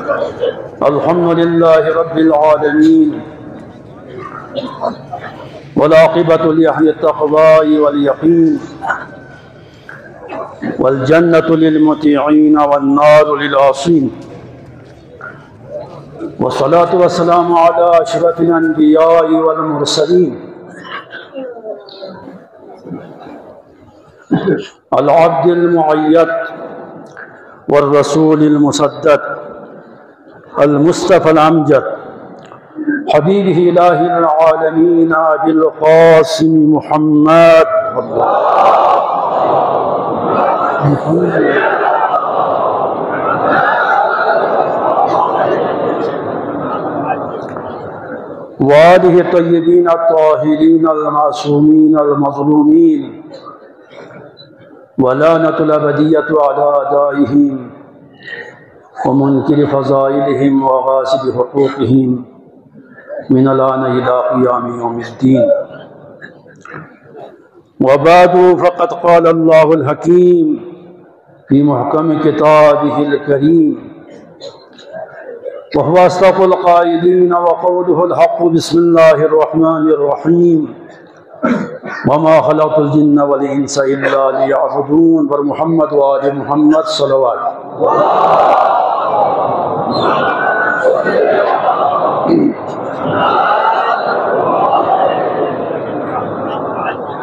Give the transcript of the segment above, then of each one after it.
الحمد لله رب العالمين والعاقبة لأهل التقوى واليقين والجنة للمطيعين والنار للعاصين والصلاة والسلام على أشرف الأنبياء والمرسلين العبد المؤيد والرسول المسدد المصطفى الأمجد حبيبه إله العالمين أبي القاسم محمد وآله الطيبين الطاهرين المعصومين المظلومين ولعنة الأبدية على أعدائهم ومنكر فضائلهم وغاصب حقوقهم من الآن إلى قيام يوم الدين. وبعد فقد قال الله الحكيم في محكم كتابه الكريم وهو أصدق القائلين وقوله الحق بسم الله الرحمن الرحيم وما خلقت الجن والإنس إلا ليعبدون ومحمد وآل محمد صلوات.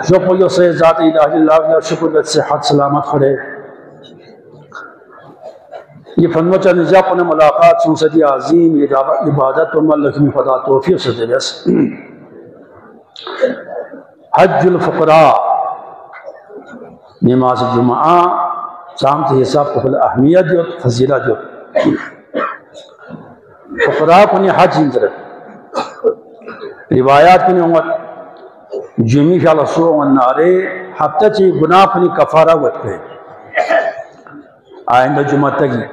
شکر سے ذات الہ اللہ نے شکر صحت سلامت کھڑے یہ فنوچہ نجاق نے ملاقات سنسدی عظیم عبادت و ملکمی خدا توفیق سے دے بس حج الفقراء نماز جمعہ سامت حساب کو اہمیت جو فضیلہ جو فقراء کو نے حج انجر روایات کو نے امت جمعی فی اللہ سوء والنارے ہفتہ چی گناہ کنی کفارہ وقت پہ آئندہ جمعہ تگی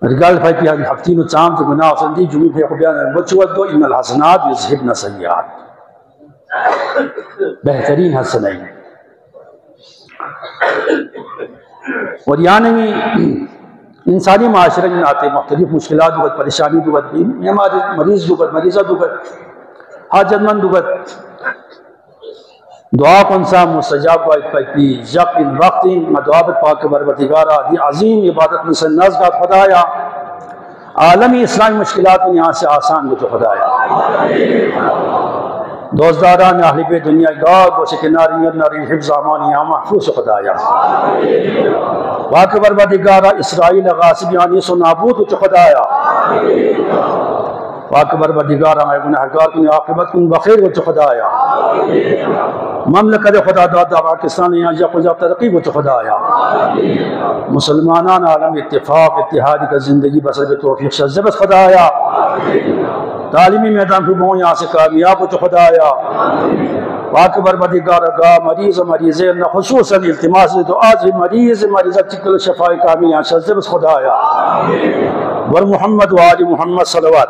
رگال فائی پی ہفتی نو چام تو گناہ حسن دی جمعی فی خبیان بچوت دو ان الحسنات یزہبن سیئات بہترین حسنین اور یعنی انسانی معاشرے میں آتے مختلف مشکلات دوگت پریشانی دوگت مریض دوگت مریضہ دوگت حاجت مند دوگت دعا کن سا مستجاب واحد پاکی یقین وقتین میں دعا بت پاک بربردگارہ دی عظیم عبادت میں سے نزگات خدایا عالمی اسلامی مشکلات میں یہاں سے آسان بھی تو خدایا دوزداران اہل بیت دنیا گاہ و سکناری ناری حفظ امانی محفوظ خدایا پاک بربردگارہ اسرائیل غاصب یعنی سو نابود تو خدایا پاک بربردگارہ میں گناہگار کنی عاقبت کن بخیر و خدایا مملکت خدا دادا پاکستان یہاں جا ترقی و خدایا مسلمانان عالم اتفاق اتحادی کا زندگی بسر توفیق شزبت خدایا تعلیمی میدان پر بہوں یہاں سے کامیاب و خدایا پاک بربردگارہ گاہ مریض و مریضین خصوصاً التماس تو آج مریضہ چکل شفائی کامی یہاں شزبت خدایا ور محمد و آل محمد صلوات.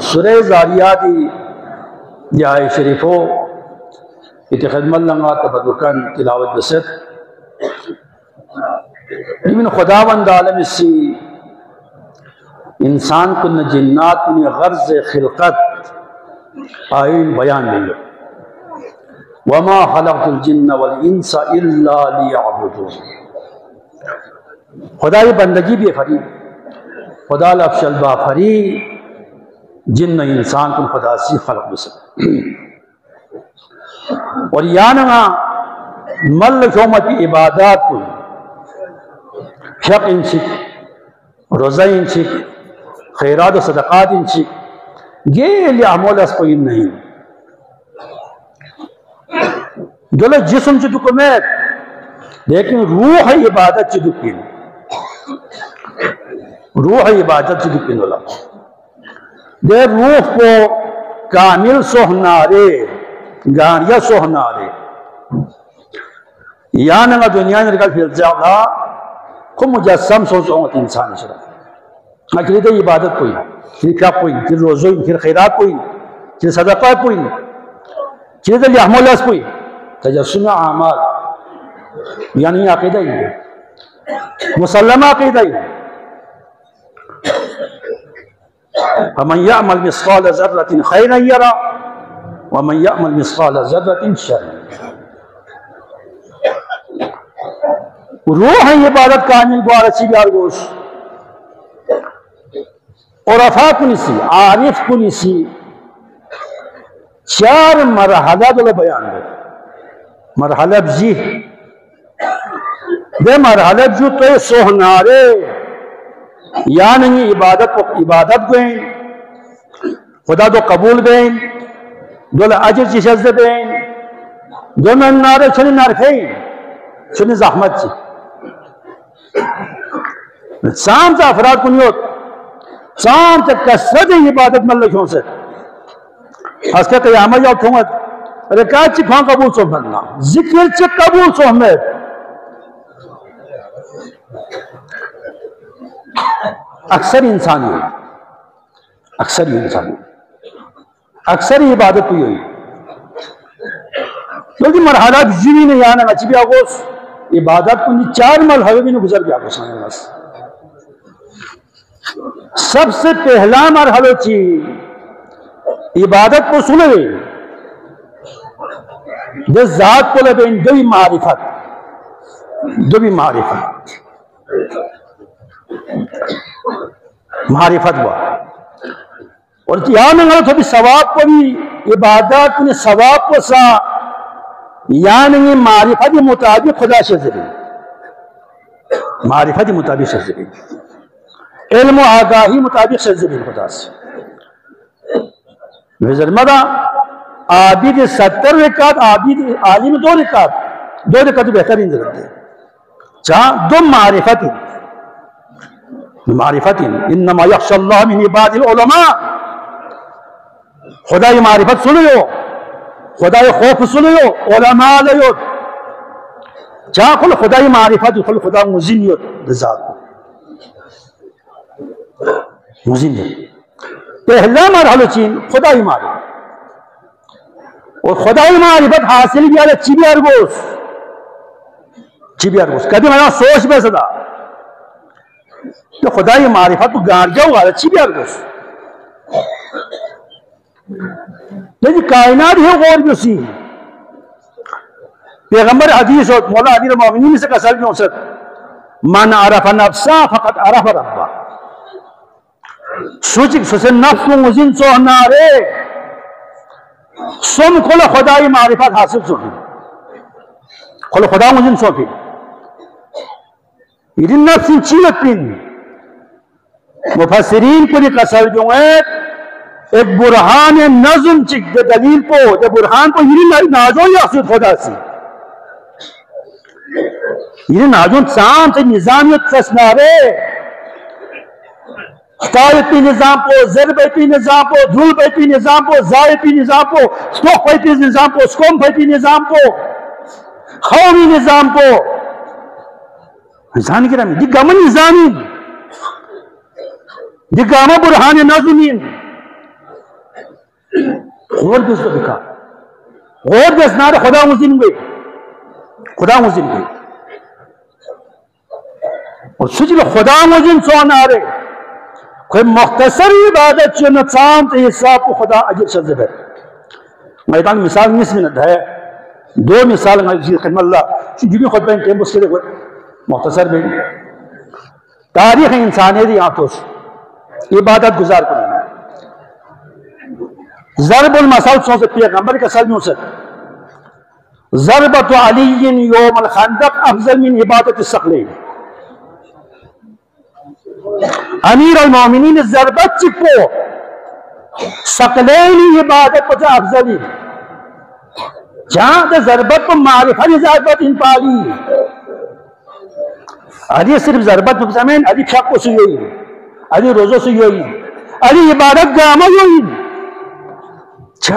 سورہ زاریاتی یہ آئے شریفو ات خدمت لنگا تبرکن تلاوت بسط لیکن خداوند عالم اسی انسان کن جنات کن غرض خلقت آئین بیان لئے وَمَا خَلَقْتُ الْجِنَّ وَالْإِنسَ إِلَّا لِيَعْبُدُونَ خدا یہ بندگی بھی فری خدا لفشل با فری جن انسان کن خدا سی خلق بسر اور یانہا ملک امتی عبادات کن شق انچک روزہ انچک خیرات و صدقات انچک یہ لئے عمول اس کو ان نہیں جلو جسم چی دکمیت لیکن روح عبادت چی دکین روح عبادت چی دکین اللہ دے روح کو کامل سوہنارے گانیا سوہنارے یعنی دنیا نے رکھا پھر جاگا کو مجسم سوچ اوت انسان شرا اکلی دے عبادت کوئی پھر کیا کوئی پھر روزوئی پھر خیرات کوئی پھر صدقات کوئی چیز لیحمل اس کوئی تجسم اعمال یعنی عقیدہ ہی ہے، مسلمہ عقیدہ ہی ہے. فمن يعمل مثقال ذرة خيرا يرى ومن يعمل مثقال ذرة شرا. روح عبادت کامل گوار اچھی بیار گوش عرفا کنیسی عارف کنیسی چار مرحلہ دل بیان دے. مرحلہ بجی دے مرحلہ جو تو سوہنارے یعنی عبادت گوئیں خدا دو قبول گوئیں دول عجر چی شزد گوئیں دو من نارے چلی نارکھیں چلی زحمت چی سام تا افراد کنیوت سام تا کسرد عبادت ملکھوں سے اس کے قیامت یا اتھومت رکات چی کھوان قبول سوہمت ذکر چی قبول سوہمت اکثر انسانی اکثر عبادت ہوئی ہوئی کیونکہ مرحلہ جیوی نے یانا نچی بھی آگوس عبادت کو چار مرحلے بھی نے گزر بھی آگوس سب سے پہلا مرحلہ چی عبادت کو سنے دے ذات کو لبین دوی معرفت ہوا اور یہاں میں غلط ہوتی ثواب کو بھی عبادت نے ثواب کو سا یعنی معرفت مطابق خدا شزری معرفت مطابق شزری علم و آگاہی مطابق شزری خدا سے وزر مدہ عابد 70 رکعت عالم 2 رکعت بہترین ضرورت ہے چاہ دو معرفت انما یخشى اللہ من عباد العلماء خدا یہ معرفت سنو خدا یہ خوف سنو علماء لیو چاہ کل خدا یہ معرفت کل خدا مزینیت ذات مزینیت پہلا مرحلہ چین خدا ہی معرفت اور خدا ہی معرفت حاصل بھی آلے چی بھی ارگوس کبھی میں سوچ بے صدا تو خدا ہی معرفت تو گار جاؤ گا چی بھی ارگوس لیکن کائنات ہی غور بھی اسی پیغمبر حدیث ہوت مولا عدیر مومنین سے کسر بھی ہوسد من عرف نفسا فقط عرف ربا سوچک سوچے نفس و مزین سوہنارے سن کل خدای معرفت حاصل سوہن کل خدا مزین سوہن یہ نفس چیلت پین مفسرین کو یہ قصر جو ہے ایک برہان نظم چک دے دلیل پو دے برہان پو یہ نازون یقصد خدا سی یہ نازون سام سے نظامیت تسنارے طالب پی نظام پو ضرب پی نظام پو دھول پی نظام پو زائد پی نظام پو سکوخ پی نظام پو سکوم پی نظام پو خومی نظام پو نظام کی رہمی دی گمن نظامین دی گامہ برہان نظمین غور بھی اس کو دکھا غور بھی اسنار خدا مزین گئے اور سجل خدا مزین سونا رہے کوئی مختصر عبادت جو نقصان تے حساب کو خدا عجر شد ہے. میدان مثال 20 منٹ ہے, دو مثال میں خدمت اللہ جنہیں خود بین ٹیم اس کے لئے مختصر بین تاریخ انسانی دی آنتوں سے عبادت گزار کرنے ضرب المثال سو سے پیغمبر کا سلمیوں سے ضربت علی یوم الخندق افضل من عبادت الثقلین. امیر المومنین ضربت چکو ثقلین عبادت کو افضلی جہاں ضربت کو معرفت ضربت ان پالی علی صرف ضربت مقسمین علی شک کو سیوئی علی روزو سیوئی علی عبادت گامہ ہوئی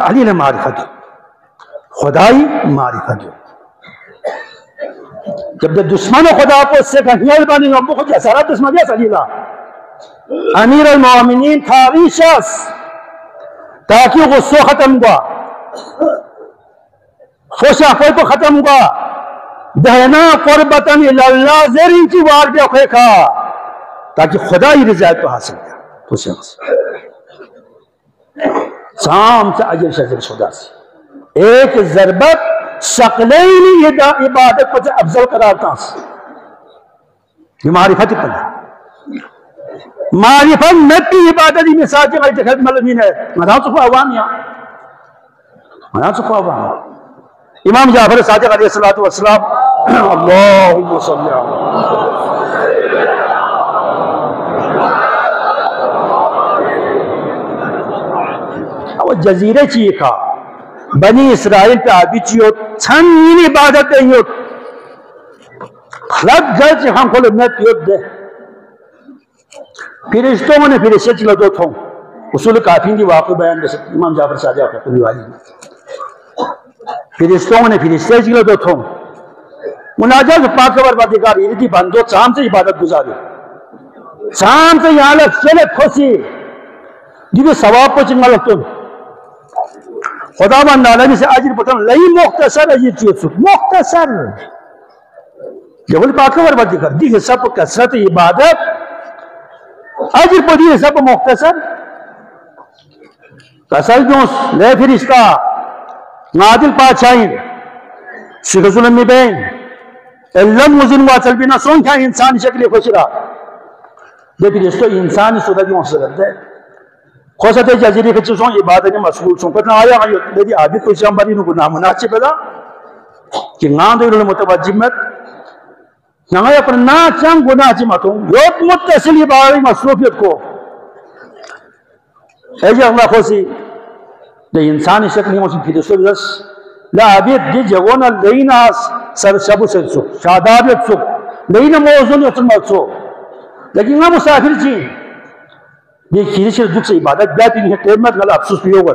علی نے معرفت خدائی معرفت جب دشمن خدا کو اس سے کہنیال بانی ربو خود جسارت دشمن جیس علی اللہ امیر المومنین تھاری شخص تاکہ غصو ختم ہوا خوشا کوئی تو ختم ہوا دہنا قربتن اللہ زیرین کی وار بیا خوئے کھا تاکہ خدای رضایت کو حاصل کیا تو سے سام سے اجر شجر خدا سے ایک ضربت شکلینی عبادت کو افضل قرار تھا یہ معرفت پڑھا معرفت نتی عبادتی میں ساتھ جگہ جگہ ملمین ہے مدان سکو عوام یہاں مدان سکو عوام امام جعفر صادق علیہ السلام اللہم صلی اللہ وہ جزیرے چیئے کھا بنی اسرائیل پہ آبی چیئے چھنین عبادت دے یوت خلق جل سے ہم کھولے میں پیوت دے فرشتوں نے فرشتے چلو دو تھوں اصول کافین کی واقع بیان بس امام جعفر صادق اپنی والی فرشتوں نے فرشتے چلو دو تھوں مناجات پاک پروردگار یہ تھی بندو چام سے عبادت گزارے چام سے یہاں لگ چلے کھوسی جب ثواب کو چنگا لگتوں خدا بند عالمی سے آجر پتن لئی مختصر ہے یہ چیز سکھ مختصر جب پاک پروردگار دی سب کثرت عبادت آجر پتی سب مختصر کسل جونس لے فرشتہ نادل پاچائن شیخ ظلمی بین علم وزن واصل بنا سون کیا انسانی شکلی خوش رہا دے فرشتو انسانی صورت محصولت دے خوشت جزیری کے چیزوں عبادت مسئول سن کرنا آیا لیدی آبی کوئی شامبری نکو نامناسب بدا کہ نام دے انہوں متوجمت نگایا پر نا چنگ گناہ جمتوں یوت متصل عبادت مصروفیت کو اے جی اللہ خوشی دے انسانی شکلی محصول فرشتو بس لا عبید دی جگونا لینا سر شبو سے سک شادابیت سک لینا موضوع یتمت سک لیکن نا مسافر چین یہ کھیری سے دکھ سے عبادت بیاتی نہیں ہے قیمت نال افسوس بھی ہوگا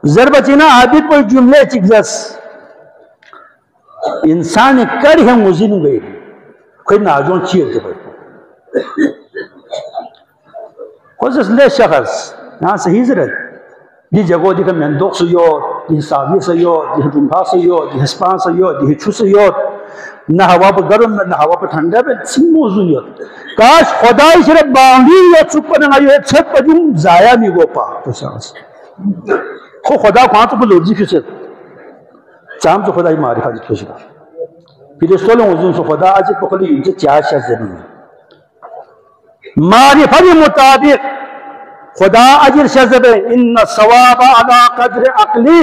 ضربت چینا عابد کوئی جملے چکزس انسان کر ہم مزین گئے کوئی ناجون چیر دے بھائی خوزس لے شخص یہاں صحیح ضرورت دی جگہ دیکھا مندوق سیوت دی ساوی سیوت دی دنبھا سیوت دی ہسپان سیوت دی چھو سیوت نہ ہوا پر گرم نہ ہوا پر ٹھنڈا پہ سن موضوعیت کاش خدای صرف باندھی یا چھپ پر نگا یہ چھپ پر جن ضائع نہیں گو پا تو سانس خو خدا کہاں تو پر لوزی کیسے چاہم تو خدای معرفہ جت کیسے پھر اس طول موضوع سے خدا آج پکلی انجھے چاہ شاہ زمین معرفہ مطابق خدا اجر شذب ان ثواب علی قدر عقلی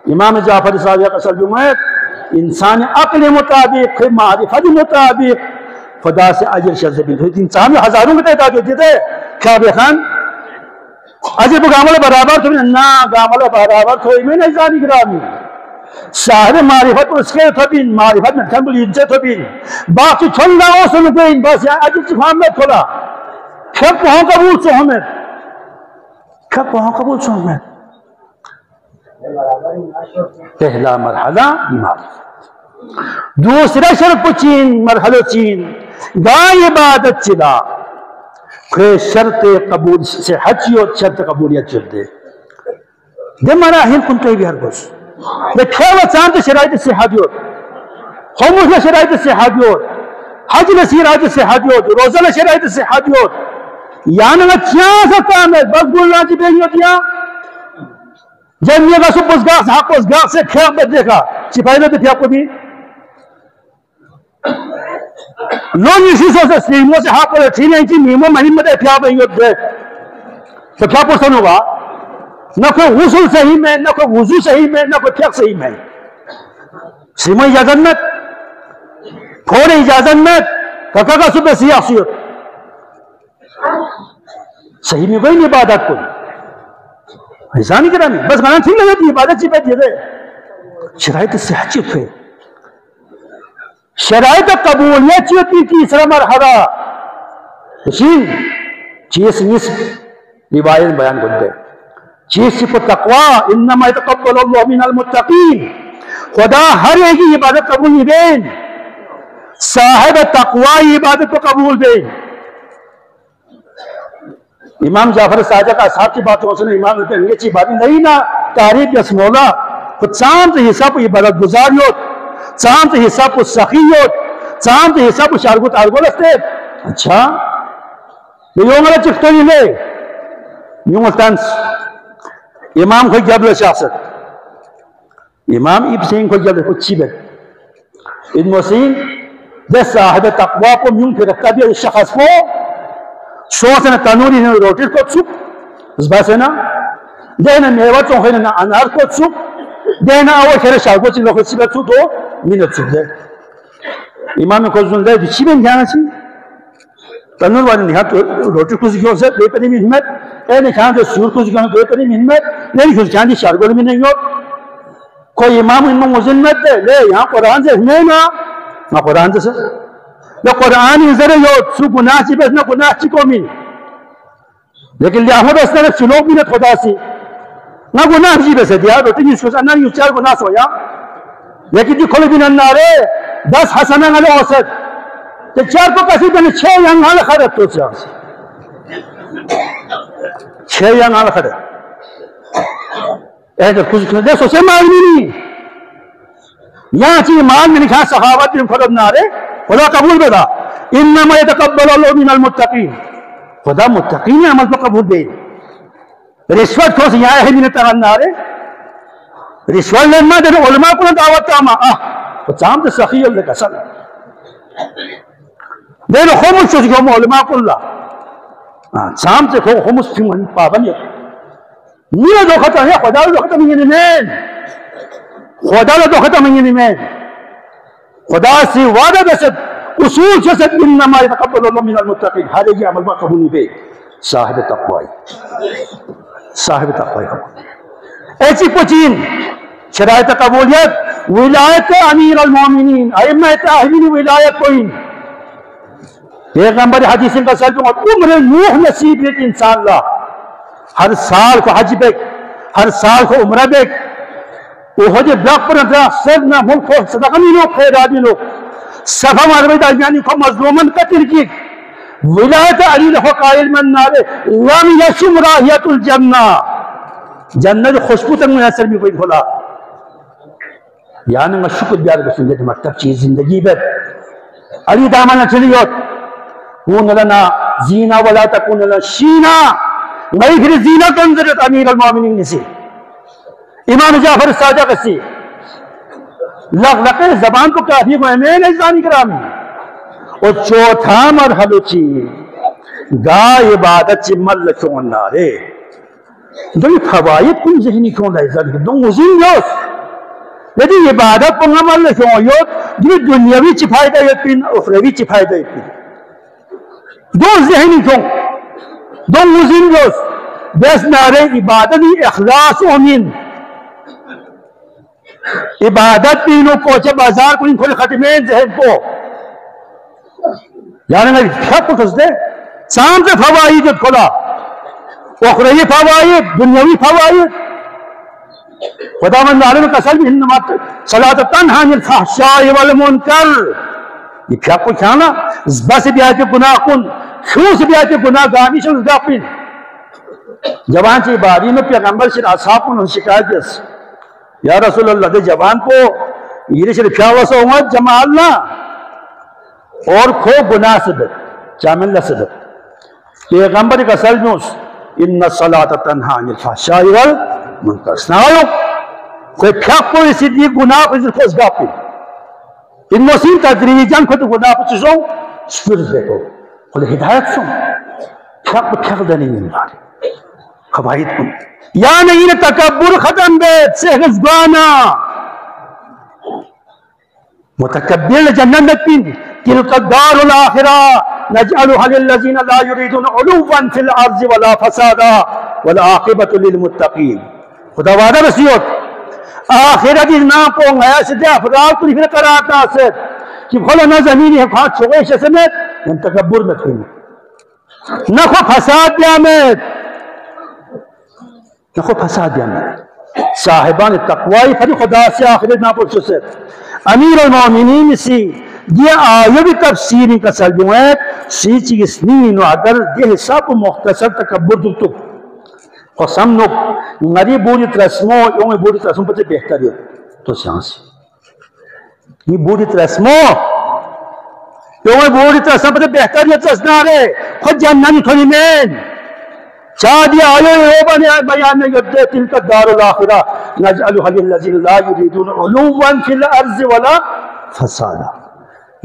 امام جعفر صادق اصل جمعیت انسان عقل مطابق معرفت مطابق خدا سے اجر شذب انسان میں ہزاروں میں تیتا جو دیتے کیا بے خان اجر پہ گامل برابر تو نا گامل برابر تو میں نہیں زانی گرامی شاہر معرفت اس کے تھبین معرفت میں کھنبل انچے تھبین باقی چھل نہ ہو سنو گئین بس یا اجر چفام میں کھولا کھر پہوں قبول سو ہمیں کب وہاں قبول سو میں پہلا مرحلہ معرفت دوسرا شرط چین مرحلہ چین گا عبادت چلا پھر شرط قبول سے حجیت شرط قبولیت چل دے دے مراحل کن تو بھی ہر گوش دے کھیوہ چاند شرائط سے حجیت خموش شرائط سے حجیت حج شرائط سے حجیت روزہ شرائط سے حجیت یعنی میں چیاں سکتا ہے بس گولنا جی بینی ہوتی ہے جب یہ گا سو پسگاہ سے حق پسگاہ سے کھیاں بد دیکھا چپائی لیتے تھے آپ کو بھی لون اسی سے سلیموں سے حق پر ٹھینے انچی نیموں مہین میں پھیا بینی ہوتے تو کیا پرسن ہوگا نہ کوئی غسل صحیح میں نہ کوئی وضو صحیح میں نہ کوئی پھیق صحیح میں سلیموں اجازت میں تھوڑے اجازت میں ککا کا صبح سیاہ سیوت صحیح میں کوئی نہیں عبادت کوئی ایسا نہیں کرانی بس مانا ٹھیک لگا تھی عبادت چی پہ دے شرائط صحت پہ شرائط قبولیت چیتی تیسرا مرحلہ حسین چیز نصف روایت بیان کر دے چیز صرف تقوی انما يتقبل اللہ من المتقین خدا ہر ایک عبادت قبول نہیں بین صاحب تقوی عبادت کو قبول بین امام جعفر صادق اصحاب کی باتوں سے امام نے یہ چیز بات نہیں نا تعریف یس مولا خود چامت حساب عبادت گزاریوت چامت حساب سخیوت چامت حساب شارگوت آرگول استید اچھا یونگل چکتونی لے یونگل تنس امام کوئی جبل شاست امام ابسین کوئی جبل کوئی چی بید ان موسین دے صاحب تقوی کو میون پھر رکھتا بھی شخص کو شوسن تنوری نے روٹی کو چوک اس باسے نا دینا میوہ چونخی نا انار کو چوک دینا اول خیر شاگو چی لوگ چی بید چوک تو مینت چوک دے امام کو زن دے چی بین جانا چی تنور والی نہات روٹی کو زکیوں سے دے پنی محمد اے نکھان دے سور کو زکیوں دے پنی محمد لیکن کچھ چاندی شاگو میں نہیں ہو کوئی امام ان موزن مت دے لے یہاں قرآن سے ہمیں نا قرآن سے لے قرآن ذرے یو سو گناہ چی بس نا گناہ چی کو مین لیکن لے احمد اس نے چلو مینت خدا سی نا گناہ چی بس دیا روٹی جس کو سننا یو چار گناہ سویا لیکن دی کھولے بین النارے 10 حسنہ نلے اوسط تے چار کو کسی بین 6 ینگ حال خرد تو چاہ سی 6 ینگ حال خرد اہدر کچھ کھنے دے سو سے معلومی نہیں یہاں چیز مال میں نکھا صحابت میں فرد نہ رہے خدا قبول بدا انما يتقبل الله من المتقین خدا متقین عمل کو قبول دے رشوت کو سے یہاں ہے من تغن نہ رہے رشوت لما دے علماء کو دعوت تاما وہ چام دے سخی اللہ کا سل دے لو خمس چوز کیوں علماء کو اللہ چام سے خمس کیوں پابن ہے نیہ دو ختم ہے خدا دو ختم ہے نمین خدا دو ختم ہے نمین خدا سے وعدہ دست اصول شسد انما يتقبل الله من المتقین ہر ایک عمل با قبول بے صاحب تقوی صاحب تقوی ایسی پچین شرائط قبولیت ولایت امیر المومنین ائمہ اہلین ولایت کوئی پیغمبر حدیث کا سلم عمر نوح نصیب ایک انسان اللہ ہر سال کو حج بیک ہر سال کو عمرہ بیک وہ حج بلاک پر اندرہ سرنا ملک کو صدقہ مینو خیرادی لو صفحہ معلومی داجمیانی کو مظلومن قتل کی ولایت علی لہو قائل من نارے لم یشم راہیت الجنہ جنت خوشبو تک منحصر بھی کوئی کھولا یعنی میں شکر بیار بسن لیتے مکتب چیز زندگی بیت علی دامانا چلیوت کون لنا زینہ ولا تکون لنا شینہ نہیں پھر زینہ تنظرت امیر المومنین سے امام جعفر صادق سے لغلق زبان کو کافی کو امین اجزانی کرامی اور چوتھا مرحلو چی گا عبادت چی مل کیوں نارے دو یہ فوائد کن ذہنی کیوں لائے ذلك دو مزین یوس لیکن عبادت کو مل کیوں یوت دو دنیاوی چی فائدہ یتپین اخروی چی فائدہ یتپین دو ذہنی کیوں دو مزین یوس بیس نارے عبادتی اخلاص امین عبادت پینو پوچھے بازار کو ان کھولے ختمین ذہن کو یعنی میں شک کو کس دے سام سے فوائد کھولا اخروی فوائد دنیاوی فوائد خدا من عالم قسم بھی انما صلاة تنہا عن الفحشاء والمنکر یہ شک کو کھانا بس بھی آئے گناہ کن شو سے بھی آئے گناہ گامی سے اس داپن جوان سے باری میں پیغمبر سے اصحاب کو شکایت جس یا رسول اللہ دے جوان کو یہ رشد پیاوسا ہوں جمع اللہ اور کھو گناہ صدق چامن اللہ صدق پیغمبر کا سلموس ان الصلاة تنہا عن الفحشاء والمنکر سناؤ کوئی پھیاک کوئی سیدھی گناہ کو اس گاپی ان موسیم تدریجان کو تو گناہ کو چیزوں سپرز دیکھو خود ہدایت سن پھیاک کو پھیاک دنی من بارے فوائد کن یا نہیں تکبر ختم بیت سہرز گوانا متکبر جنت پین تلک الدار الاخرہ نجعلها للذین لا یریدون علوا فی الارض ولا فسادا والعاقبت للمتقین خدا وعدہ رسیوت آخرت اس نام کو انگایا سے دے افراد کو لکھنے کراتا سے کہ بھولا نہ زمینی ہے خواہد چھوئے سمیت ہم تکبر میں تھوئی نہ خو فساد دیامت نہ خو فساد دیامت صاحبان تقوی فری خدا سے آخرت نام کو چھوئے امیر المومنین سی یہ آیو بھی تفسیری کا سلجوں ہے سی چیز سنین و عدل یہ حساب مختصر تکبر دکتو قسم نو ngari buri trasmo yung buri trasmo pati behtar yo to siyansi ni buri trasmo yung buri trasmo pati behtar yo trasnare khud jannani thoni men شادی آئے بنے بیان میں یدے تلک الدار الاخرہ نجعلها للذین لا یریدون علوا فی الارض ولا فسادا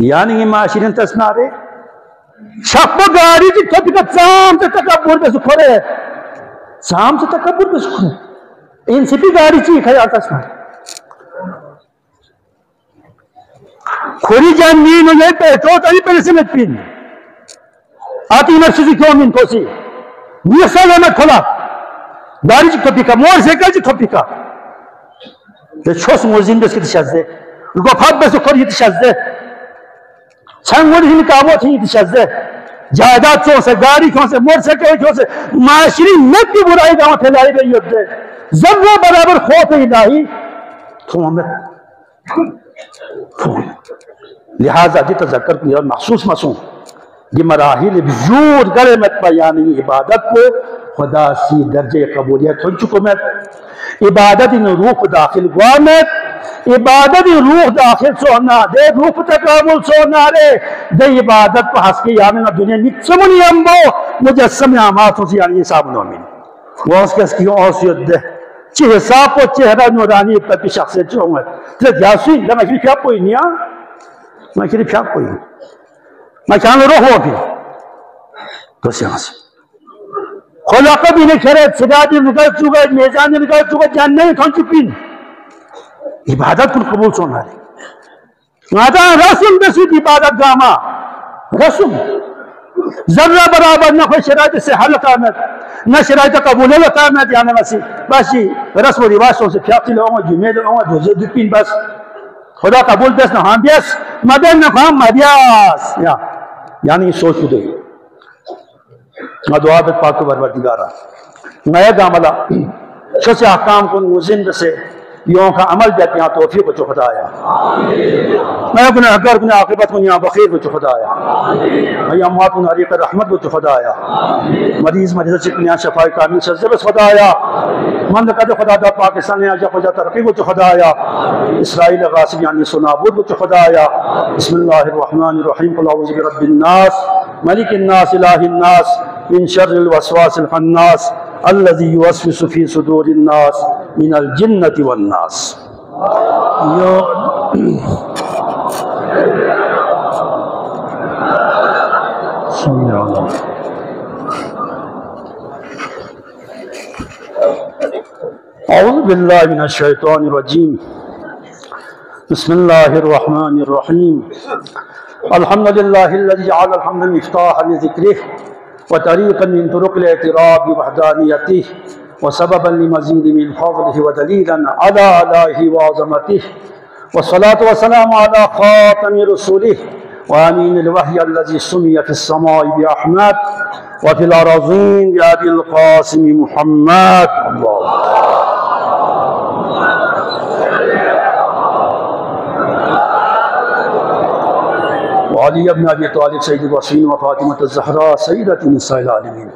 یعنی یہ معاشرین تسنارے شپ گاری جی تھپکت سام سے تکبر بے سکھرے سام سے تکبر بے سکھرے ان سے بھی گاری چی خیال تسنارے کھوری جانین و یہ پیٹو تاری پہلے سے مت پین آتی مرشدی کیوں من کو سی یہ سلامت کھلا داری جی کھپی کا مور سیکل جی کھپی کا یہ چھوس موزین بس کی تشاز دے رکو پھاپ بس کھر یہ تشاز دے چھنگوڑی ہی نکابوت ہی تشاز دے جائداد چون سے گاری کھون سے مور سیکل کھون سے معاشری نت کی برائی گاؤں پھیلائی بے یود دے ذرہ برابر خوف الہی تھومت لہذا دی تذکر کنی اور محسوس مسون یہ مراحل بزور گرے مت بیانی عبادت کو خدا سی درجہ قبولیت ہن چکو مت عبادت ان روح داخل گوا مت عبادت روح داخل سونا دے روح تکامل سونا رے دے عبادت کو حس کے یامن دنیا نکسمنی امبو مجسم آماتوں سے یعنی حساب نومین وہ اس کے اس کی اوسیت دے چی حساب کو چہرہ نورانی پر شخص چونگا تلت یاسوی لما شریف پیاب کوئی نیا میں شریف پیاب کوئی نیا میں چاہاں روح ہوا بھی تو سیانسی خلاقہ بھی نہیں کرے صدادی نکل چکا میزانی نکل چکا جاننے ہی کھون چپین عبادت کن قبول سونا رہے ماتا رسم بسید عبادت گاما رسم ذرہ برابر نہ کوئی شرائط سے حل قامت نہ شرائط قبول قامت یعنی مسیح باشی رسم و رواج سے پیاقی لوں جمعے لوں دوزے دپین بس خدا قبول بیس نہ ہاں بیس مدن نہ خواہم مدیاس یعنی سوچ دے دعا بیت پاک پروردگارا نئے گاملہ شس احکام کن مزند سے یوں کا عمل بیت یہاں توفیق کو خدایا میں گناہ گر گناہ عاقبت کو یہاں بخیر کو خدایا میں اموات کو عریق رحمت کو خدایا مریض مریض چکنیاں شفائی کامل سے زبس خدایا مملکت خدا دا پاکستان آجا خدا ترقی کو خدایا اسرائیل غاصب یعنی سنابود کو خدایا بسم اللہ الرحمن الرحیم قل اعوذ برب الناس ملک الناس الہ الناس من شر الوسواس الخناس الذي يوسوس في صدور الناس من الجنة والناس أعوذ بالله من الشيطان الرجيم بسم الله الرحمن الرحيم الحمد لله الذي جعل الحمد مفتاحا لذكره وطريقا من طرق الاعتراف بوحدانيته وسببا لمزيد من فضله ودليلا على آلائه وعظمته والصلاة والسلام على خاتم رسوله وأمين الوحي الذي سمي في السماء بأحمد وفي الأراضين بأبي القاسم محمد الله وعلي بن أبي طالب سيد الوصين وفاطمة الزهراء سيدة نساء العالمين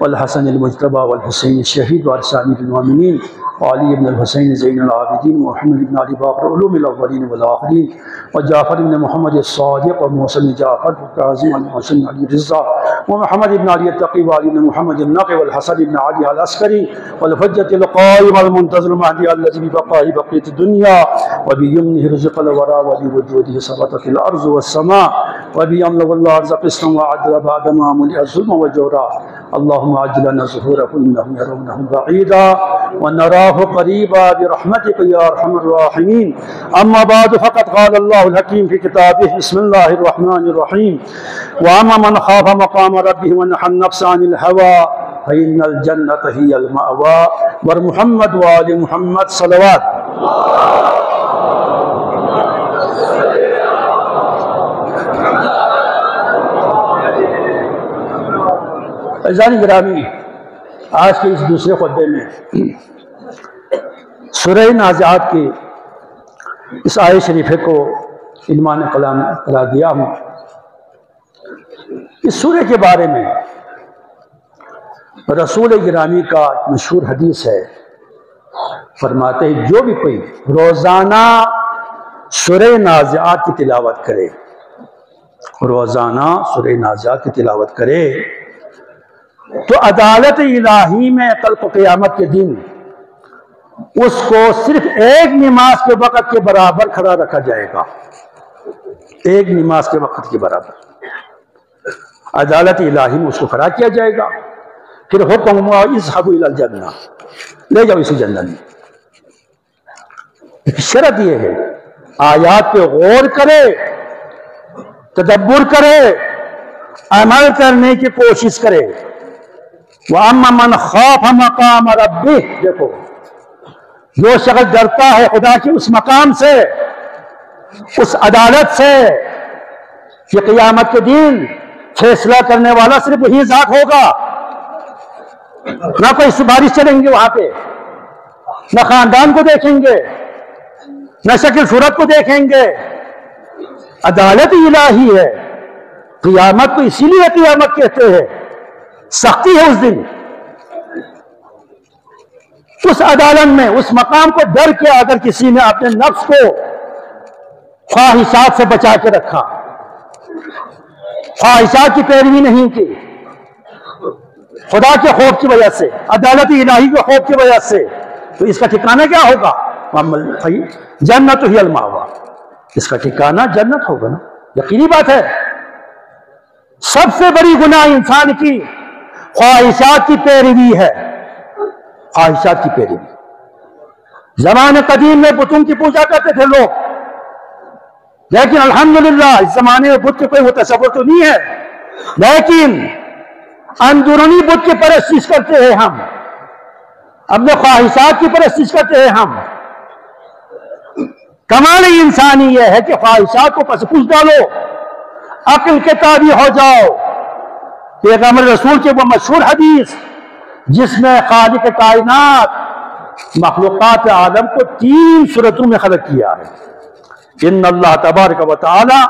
والحسن المجتبى والحسين الشهيد وارث أمير المؤمنين وعلي بن الحسين زين العابدين ومحمد بن علي باقر علوم الأولين والآخرين وجعفر بن محمد الصادق وموسى بن جعفر وكاظم المحسن علي رضا ومحمد بن علي التقي وعلي بن محمد النقي والحسن بن علي العسكري والحجة القائم المنتظر المهدي الذي ببقائه بقية الدنيا وبيمنه رزق الورى وبوجوده سبطت الأرض والسماء وبيملأ الله رزق السماء وعدل بعد ما ملئ الظلم والجورا اللهم عجل لنا ظهوره إنهم يرونه بعيدا ونراه قريبا برحمتك يا أرحم الراحمين أما بعد فقد قال الله الحكيم في كتابه بسم الله الرحمن الرحيم وأما من خاف مقام ربه ونهى النفس عن الهوى فإن الجنة هي المأوى ومحمد وآل محمد صلوات عزیزان گرامی آج کے اس دوسرے خطبے میں سورہ نازعات کے اس آیت شریفے کو عنوان کلام قرار دیا ہوں اس سورہ کے بارے میں رسول گرامی کا مشہور حدیث ہے، فرماتے ہیں جو بھی کوئی روزانہ سورہ نازعات کی تلاوت کرے، روزانہ سورہ نازعات کی تلاوت کرے تو عدالت الہی میں کل قیامت کے دن اس کو صرف ایک نماز کے وقت کے برابر کھڑا رکھا جائے گا، ایک نماز کے وقت کے برابر عدالت الہی میں اس کو کھڑا کیا جائے گا، پھر حکم ہوا اذهبوا الى الجنہ، لے جاؤ اسی جنت میں۔ شرط یہ ہے آیات پہ غور کرے، تدبر کرے، عمل کرنے کی کوشش کرے۔ وَأَمَّا مَنْ خَافَ مَقَامَ رَبِّهِ، دیکھو جو شخص ڈرتا ہے خدا کے اس مقام سے، اس عدالت سے کہ قیامت کے دن فیصلہ کرنے والا صرف وہی ذات ہوگا، نہ کوئی سفارش چلیں گے وہاں پہ، نہ خاندان کو دیکھیں گے، نہ شکل صورت کو دیکھیں گے، عدالت الہی ہے۔ قیامت کو اسی لیے قیامت کہتے ہیں، سختی ہے اس دن۔ اس عدالت میں اس مقام کو ڈر کے اگر کسی نے اپنے نفس کو خواہشات سے بچا کے رکھا، خواہشات کی پیروی نہیں کی، خدا کے خوف کی وجہ سے، عدالت الہی کے خوف کی وجہ سے، تو اس کا ٹھکانہ کیا ہوگا؟ جنت ہی المأویٰ، اس کا ٹھکانہ جنت ہوگا نا، یقینی بات ہے۔ سب سے بڑی گناہ انسان کی خواہشات کی پیروی ہے، خواہشات کی پیروی۔ زمانے قدیم میں بتوں کی پوجا کرتے تھے لوگ، لیکن الحمدللہ اس زمانے میں بت کے کوئی وہ تصور تو نہیں ہے، لیکن اندرونی بت کی پرستش کرتے ہیں ہم، اپنے خواہشات کی پرستش کرتے ہیں ہم۔ کمال انسانی یہ ہے کہ خواہشات کو پس پوچھ ڈالو، عقل کے تابع ہو جاؤ۔ پیغمبر رسول کے وہ مشہور حدیث جس میں خالق کائنات مخلوقات عالم کو 3 صورتوں میں خلق کیا ہے۔ ان اللہ تبارک و تعالی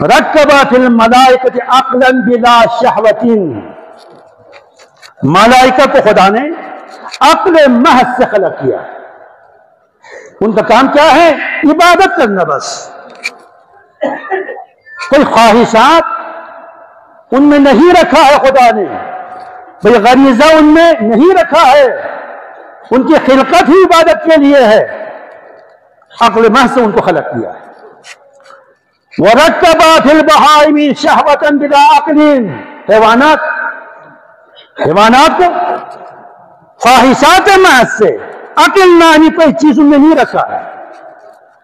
رکب فی الملائکۃ عقلا بلا شہوۃ، ملائکہ کو خدا نے عقل محض سے خلق کیا ہے۔ ان کا کام کیا ہے؟ عبادت کرنا بس، کوئی خواہشات ان میں نہیں رکھا ہے خدا نے، بھئی غریزہ ان میں نہیں رکھا ہے، ان کی خلقت ہی عبادت کے لیے ہے، عقل محض سے ان کو خلق کیا ہے۔ وَرَكَّبَ فِي الْبَهَائِمِ شَهْوَةً بِلَا عَقْلٍ، حیوانات کو خواہشات محض سے عقل نامی کوئی چیز ان میں نہیں رکھا ہے،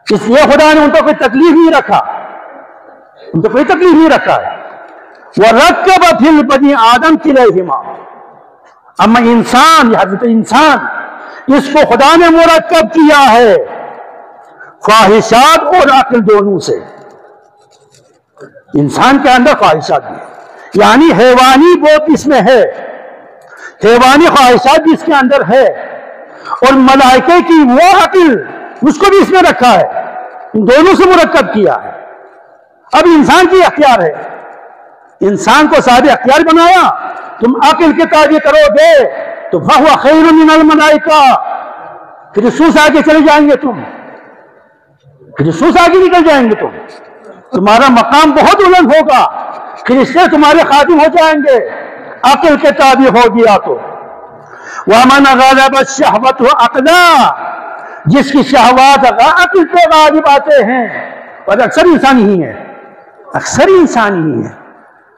اس لیے خدا نے ان کو کوئی تکلیف نہیں رکھا، ان کو کوئی تکلیف نہیں رکھا ہے۔ وَرَكَّبَ فِي الْبَنِي آدَمْ كِلَيْهِمَا، اما انسان، یہ حضرت انسان، اس کو خدا نے مرکب کیا ہے خواہشات اور عقل دونوں سے۔ انسان کے اندر خواہشات بھی، یعنی حیوانی بوت اس میں ہے، حیوانی خواہشات بھی اس کے اندر ہے، اور ملائکے کی وہ عقل اس کو بھی اس میں رکھا ہے، ان دونوں سے مرکب کیا ہے۔ اب انسان کی اختیار ہے، انسان کو صاحب اختیار بنایا، تم عقل کے تابع کرو گے تو فَهُوَ خَيْرٌ مِّنَ الْمَلَائِکَةِ، پھر سوس آگے چلے جائیں گے تم، پھر سوس آگے نکل جائیں گے تمہارا مقام بہت بلند ہوگا، پھر اس سے تمہارے خادم ہو جائیں گے، عقل کے تابع ہو گیا تو۔ وَمَنْ غَلَبَ الشَّهْوَةُ عَقْلًا، جس کی شہوات عقل پہ غالب آتے ہیں، اور اکثر انسانی ہی ہے، اکثر انسانی ہی ہے،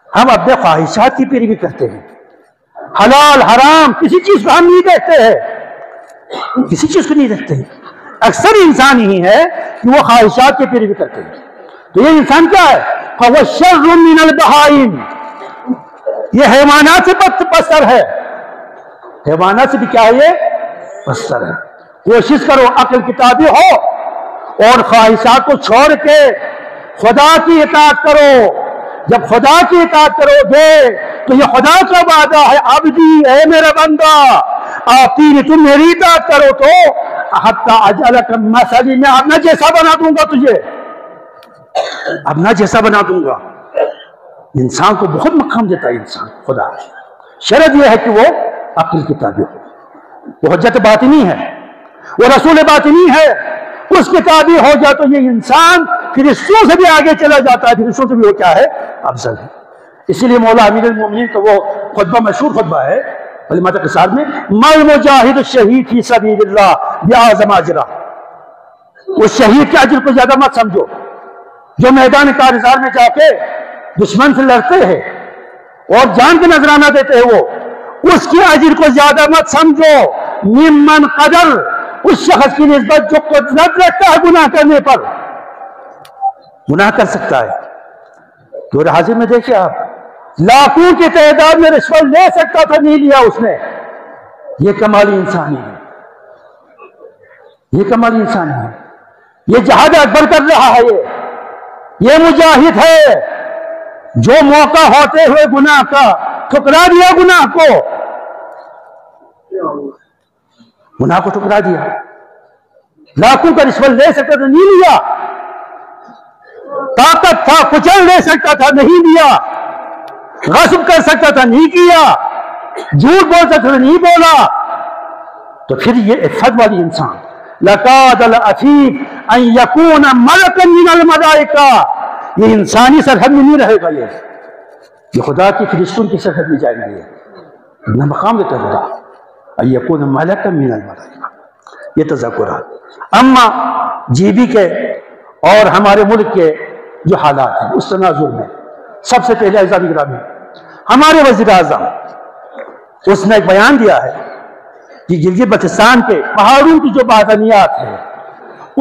ہم اپنے خواہشات کی پیروی کرتے ہیں، حلال حرام کسی چیز کو ہم نہیں دیکھتے ہیں، کسی چیز کو نہیں دیکھتے ہیں، اکثر انسان ہی ہے کہ وہ خواہشات کی پیروی کرتے ہیں۔ تو یہ انسان کیا ہے؟ فَهُوَ شَرٌّ مِّنَ الْبَهَائِمِ، یہ حیوانات سے بدتر ہے، حیوانات سے بھی کیا ہے؟ یہ بدتر ہے۔ کوشش کرو عقل کی تابع ہو اور خواہشات کو چھوڑ کے خدا کی اطاعت کرو۔ جب خدا کی اطاعت کرو گے تو یہ خدا کا وعدہ ہے، عبدی، اے میرا بندہ، آتی تم میری اطاعت کرو تو حتی اجعلک مثلی، میں اپنا جیسا بنا دوں گا تجھے، اپنا جیسا بنا دوں گا۔ انسان کو بہت مقام دیتا ہے انسان خدا، شرط یہ ہے کہ وہ عقل کی تابع ہو، وہ حجت باطنی ہے، وہ رسول باطنی ہے، اس کے تابع ہو جائے تو یہ انسان فرشتوں سے بھی آگے چلا جاتا ہے، فرشتوں سے بھی وہ کیا ہے؟ افضل ہے۔ اسی لیے مولا امیر المومنین تو وہ خطبہ مشہور خطبہ ہے کلمات قصار میں، مل مجاہد الشہید فی سبیل اللہ بعظم اجرہ، اس شہید کے اجر کو زیادہ مت سمجھو جو میدان کارزار میں جا کے دشمن سے لڑتے ہیں اور جان کے نذرانہ دیتے ہیں، وہ اس کے اجر کو زیادہ مت سمجھو ممن قدر، اس شخص کی نسبت جو قدرت رکھتا ہے گناہ کرنے پر، گناہ کر سکتا ہے۔ دور حاضر میں دیکھیں آپ، لاکھوں کی تعداد میں رشوت لے سکتا تھا، نہیں لیا اس نے۔ یہ کمالی انسانی ہے، یہ کمالی انسانی ہے، یہ جہاد اکبر کر رہا ہے، یہ مجاہد ہے جو موقع ہوتے ہوئے گناہ کا ٹھکرا دیا، گناہ کو ٹھکرا دیا۔ لاکھوں کا رشوت لے سکتا تھا، نہیں لیا، طاقت تھا کچل لے سکتا تھا، نہیں لیا، غصب کر سکتا تھا، نہیں کیا، جھوٹ بول سکتا تھا، نہیں بولا۔ تو پھر یہ عفت والی انسان، لَقَادَ الْعَفِيفُ أَن يَكُونَ مَلَكًا مِنَ الْمَلَائِكَةِ، یہ انسانی سرحد میں نہیں رہے گا، یہ خدا کی فرشتوں کی سرحد میں جائیں گے، اپنا مقام دیتا ہے خدا، أَن يَكُونَ مَلَكًا مِنَ الْمَلَائِكَةِ۔ یہ تذکرات۔ اما جی بی کے اور ہمارے ملک کے جو حالات ہیں اس تناظر میں سب سے پہلے عزیزان گرامی، ہمارے وزیر اعظم اس نے ایک بیان دیا ہے کہ گلگت بلتستان کے پہاڑوں کی جو معدنیات ہے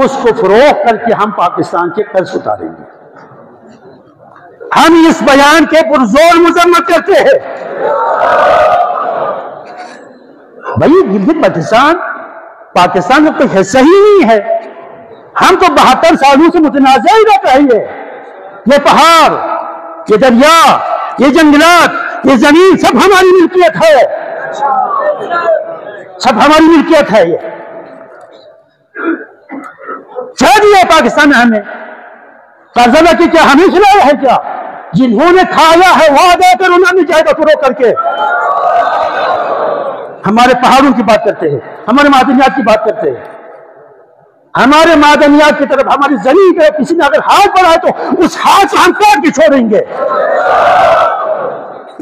اس کو فروغ کر کے ہم پاکستان کے قرض اتاریں گے۔ ہم اس بیان کے پرزور مذمت کرتے ہیں۔ بھائی گلگت بلتستان پاکستان کا کوئی حصہ ہی نہیں ہے، ہم تو 72 سالوں سے متنازع ہی رہتا ہے۔ یہ پہاڑ، یہ دریا، یہ جنگلات، یہ زمین سب ہماری ملکیت ہے، سب ہماری ملکیت ہے۔ یہ چھوڑ دیا پاکستان میں، ہمیں قرضہ لے کے کیا ہمیں کھلایا ہے؟ کیا جنہوں نے کھایا ہے وعدہ کر انہوں نے جائے گا فروغ کر کے۔ ہمارے پہاڑوں کی بات کرتے ہیں، ہمارے معدنیات کی بات کرتے ہیں، ہمارے معدنیات کی طرف، ہماری زمین پہ کسی نے اگر ہاتھ بڑھائے تو اس ہاتھ سے ہم کاٹ کے چھوڑیں گے۔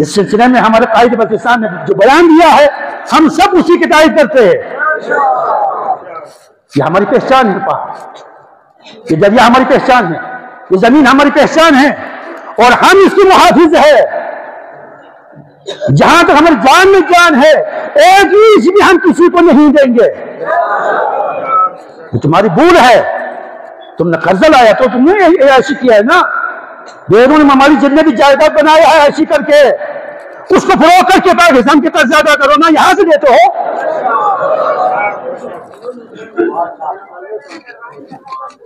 اس سلسلے میں ہمارے قائد بلتستان نے جو بیان دیا ہے ہم سب اسی کی تائید کرتے ہیں۔ یہ ہماری پہچان ہے، پہاڑ، یہ دریا ہماری پہچان ہے، یہ زمین ہماری پہچان ہے اور ہم اس کی محافظ ہے۔ جہاں تک ہماری جان میں جان ہے ایک انچ بھی ہم کسی کو نہیں دیں گے۔ تمہاری بھول ہے، تم نے قرضہ لایا تو تم نے ایسی کیا ہے نا، بیرون ممالک جتنے بھی جائیداد بنایا ہے ایسی کر کے اس کو فروغ کر کے پاکستان کے قرض ادا کرو نا، یہاں سے دیتے ہو۔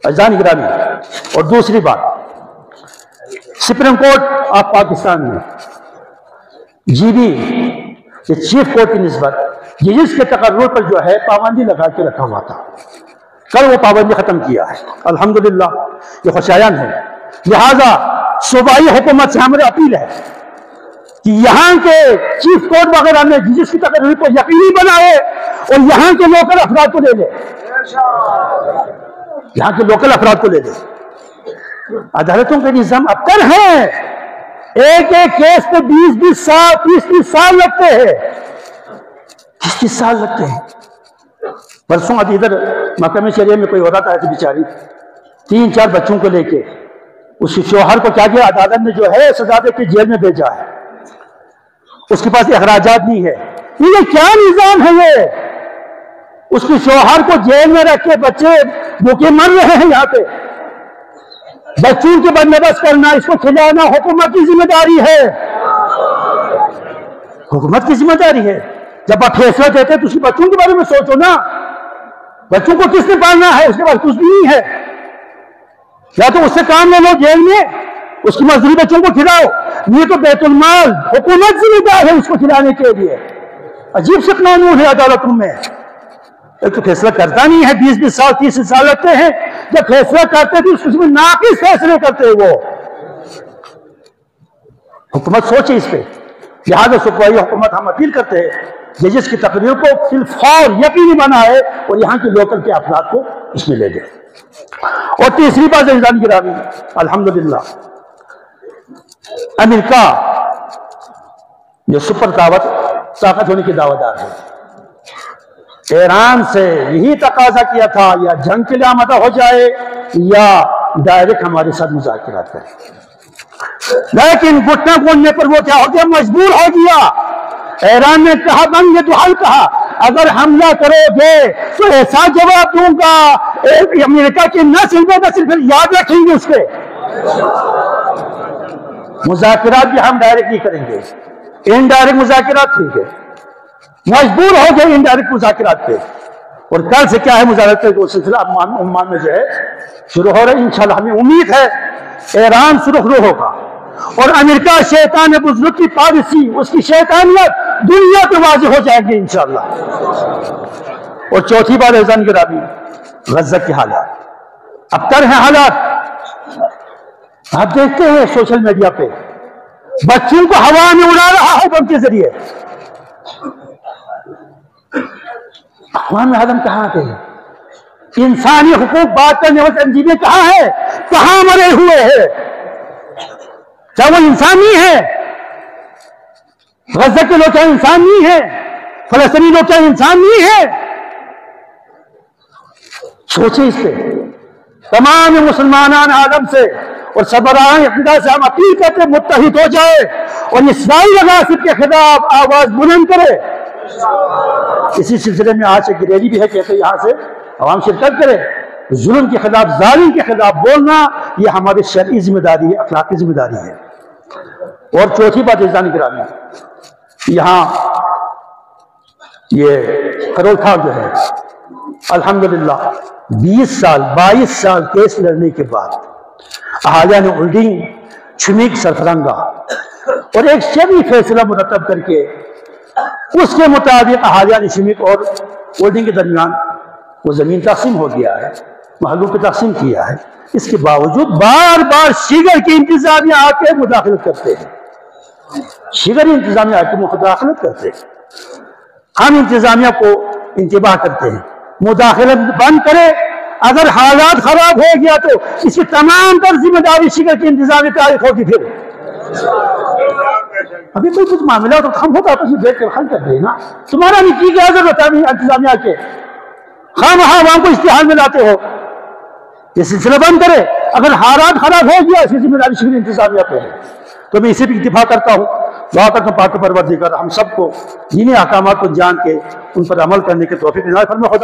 عزیزان گرامی، اور دوسری بات، سپریم کورٹ آف پاکستان میں جی بی یہ چیف کورٹ کی نسبت ججز کے تقرر پر جو ہے پابندی لگا کے رکھا ہوا تھا، کل وہ پابندی ختم کیا ہے، الحمدللہ، یہ خوشایان ہے۔ لہذا صوبائی حکومت سے ہماری اپیل ہے کہ یہاں کے چیف کورٹ وغیرہ میں ججز کی تقرر کو یقینی بنائے اور یہاں کے لوکل افراد کو لے لے، یہاں کے لوکل افراد کو لے لے۔ عدالتوں کے نظام ابتر ہیں، ایک ایک کیس پہ 20 سال 30 سال لگتے ہیں، 30 سال لگتے ہیں۔ پرسوں ابھی ادھر محکمہ شریعہ میں کوئی عورت آئی تھی بیچاری، 3-4 بچوں کو لے کے، اس کے شوہر کو کیا کیا عدالت نے جو ہے سزا دے کے جیل میں بھیجا ہے، اس کے پاس اخراجات نہیں ہے۔ یہ کیا نظام ہے؟ یہ اس کے شوہر کو جیل میں رکھ کے بچے بھوکے مر رہے ہیں، یہاں پہ بچوں کے بندوبست کرنا، اس کو کھلانا حکومت کی ذمہ داری ہے، حکومت کی ذمہ داری ہے۔ جب آپ فیصلہ دیتے تو اس کے بچوں کے بارے میں سوچو نا، بچوں کو کس نے پالنا ہے؟ اس کے پاس کچھ بھی نہیں ہے، یا تو اس سے کام لے لو جیل میں، اس کی مزدوری بچوں کو کھلاؤ، یہ تو بیت المال حکومت ذمہ دار ہے اس کو کھلانے کے لیے۔ عجیب سے قانون ہے عدالتوں میں، ایک تو فیصلہ کرتا نہیں ہے، 20 سال 30 سال لگتے ہیں، جب فیصلہ کرتے تھے اس میں ناقص فیصلے کرتے ہیں وہ۔ حکومت سوچے اس پہ، لہٰذا صوبائی حکومت ہم اپیل کرتے ہیں کہ جس کی تقریر کو فی الفور یقینی بنائے اور یہاں کے لوکل کے افراد کو اس میں لے لے. اور تیسری بات عزیزان گرامی، الحمدللہ امریکہ یہ سپر طاقت ہونے کی دعویدار ہے. ایران سے یہی تقاضا کیا تھا یا جنگ کے لیے آمادہ ہو جائے یا ڈائریکٹ ہمارے ساتھ مذاکرات کرے، لیکن گھٹنا گونجنے پر وہ کیا ہو گیا؟ مجبور ہو گیا. ایران نے کہا من یہ دعا کہا اگر حملہ کرو گے تو ایسا جواب دوں گا امریکہ کی نسل پھر یاد رکھیں گے اس کے. مذاکرات بھی ہم ڈائریکٹ نہیں کریں گے، انڈائریکٹ مذاکرات ٹھیک ہے. مجبور ہو گئے انڈائریکٹ مذاکرات پہ. اور کل سے کیا ہے مذاکرات کا سلسلہ عمان میں جو ہے شروع ہو رہا ہے. انشاءاللہ ہمیں امید ہے ایران سرخرو ہوگا اور امریکہ شیطان بزرگ کی پالیسی، اس کی شیطانیت دنیا پہ واضح ہو جائے گی انشاءاللہ. اور چوتھی بات عزیزان گرامی، غزہ کے حالات اب تر ہیں. حالات آپ دیکھتے ہیں سوشل میڈیا پہ بچوں کو ہوا میں اڑا رہا ہے بم کے ذریعے. اقوام عالم کہاں گئے؟ انسانی حقوق بات کرنے والی تنظیمیں کہاں ہے؟ کہاں مرے ہوئے ہیں؟ کیا وہ انسان نہیں ہے؟ غزہ کے لوگ کیا انسان نہیں ہے؟ فلسطینی لوگ کیا انسان نہیں ہے؟ سوچیں اس پہ. تمام مسلمانان عالم سے اور سربراہان اقتدار سے ہم اپیل کرتے ہیں متحد ہو جائے اور اسرائیل غاصب کے خلاف آواز بلند کرے. اسی سلسلے میں آج ایک ریلی بھی ہے، کہتے ہیں یہاں سے عوام شرکت کرے. ظلم کے خلاف، ظالم کے خلاف بولنا یہ ہماری شرعی ذمہ داری ہے، اخلاقی ذمہ داری ہے. اور چوتھی بات عزیزان گرامی، یہاں یہ خرول خان جو ہے الحمدللہ 22 سال کیس لڑنے کے بعد اہالیہ نے ہولڈنگ چھمیک سرفرنگا اور ایک شرعی فیصلہ مرتب کر کے اس کے مطابق اہالیہ نے شمیک اور ہولڈنگ کے درمیان وہ زمین تقسیم ہو گیا ہے، محلوں پہ تقسیم کیا ہے. اس کے باوجود بار بار شیگر کی انتظامیہ آ کے مداخلت کرتے ہیں. شیگر انتظامیہ آ کے مداخلت کرتے ہیں. ہم انتظامیہ کو انتباہ کرتے ہیں مداخلت بند کرے. اگر حالات خراب ہو گیا تو اس کی تمام تر ذمہ داری شیگر کی انتظامیہ تاریخ ہوگی. پھر ابھی کوئی کچھ معاملہ تو ہم ہوتا آپس میں بیٹھ کر حل کر دیں نا. تمہارا نہیں کی کیا ضرورت ہے انتظامیہ کے خواہ عوام کو اشتہار میں لاتے ہو. یہ سلسلہ بند کرے. اگر حالات خراب ہو گیا اس کی ذمہ داری شیگر انتظامیہ پہ ہے. تو میں اسے بھی اتفاق کرتا ہوں، دعا کرتا ہوں پاک پروردگار ہم سب کو دینی احکامات کو جان کے ان پر عمل کرنے کے توفیق عنایت فرمائے. خدا